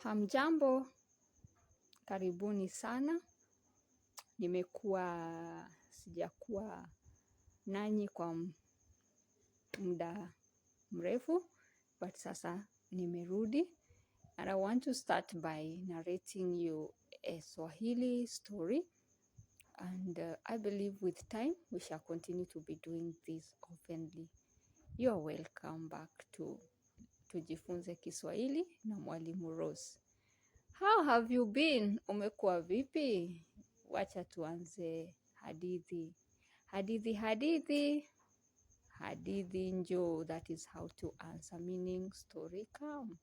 Hamjambo, karibuni sana. Sijakuwa nanyi kwa muda mrefu, but sasa nimerudi. And I want to start by narrating you a Swahili story. And I believe with time, we shall continue to be doing this oftenly. You are welcome back to Tujifunze Kiswahili na Mwalimu Rose. How have you been? Umekuwa vipi? Wacha tuanze hadithi. Hadithi njoo. That is how to answer, meaning story come.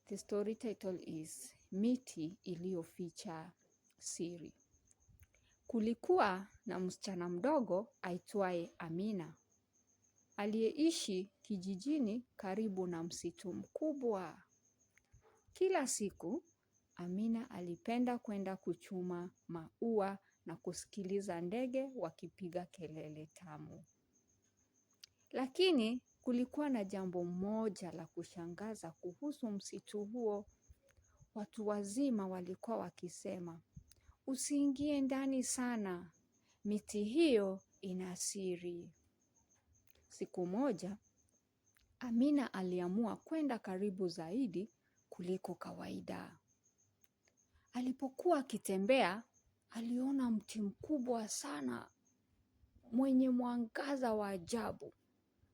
The story title is Miti Iliyoficha Siri. Kulikuwa na msichana mdogo aitwaye Amina, aliyeishi kijijini karibu na msitu mkubwa. Kila siku, Amina alipenda kwenda kuchuma maua na kusikiliza ndege wakipiga kelele tamu. Lakini kulikuwa na jambo moja la kushangaza kuhusu msitu huo. Watu wazima walikuwa wakisema, usiingie ndani sana, miti hiyo ina siri. Siku moja, Amina aliamua kwenda karibu zaidi kuliko kawaida. Alipokuwa akitembea, aliona mti mkubwa sana mwenye mwangaza wa ajabu.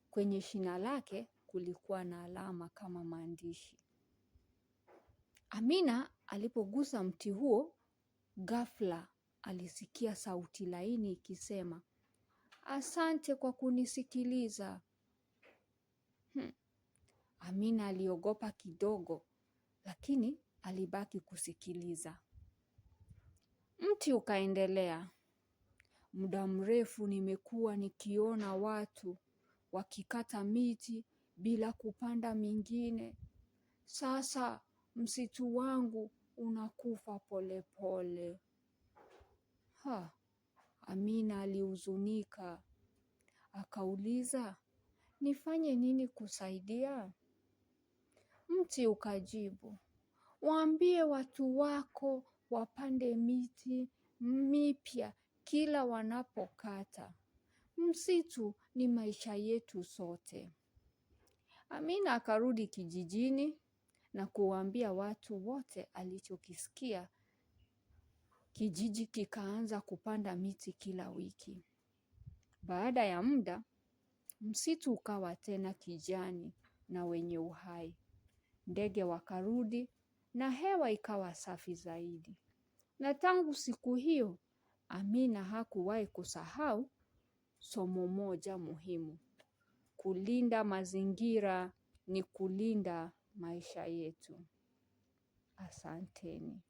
Kwenye shina lake kulikuwa na alama kama maandishi. Amina alipogusa mti huo, ghafla alisikia sauti laini ikisema, asante kwa kunisikiliza. Amina aliogopa kidogo, lakini alibaki kusikiliza. Mti ukaendelea. Muda mrefu nimekuwa nikiona watu wakikata miti bila kupanda mingine. Sasa msitu wangu unakufa pole pole. Amina alihuzunika. Akauliza, nifanye nini kusaidia? Mti ukajibu, waambie watu wako wapande miti mipya kila wanapokata. Msitu ni maisha yetu sote. Amina akarudi kijijini na kuwaambia watu wote alichokisikia. Kijiji kikaanza kupanda miti kila wiki. Baada ya muda, msitu ukawa tena kijani na wenye uhai. Ndege wakarudi na hewa ikawa safi zaidi. Na tangu siku hiyo, Amina hakuwahi kusahau somo moja muhimu. Kulinda mazingira ni kulinda maisha yetu. Asanteni.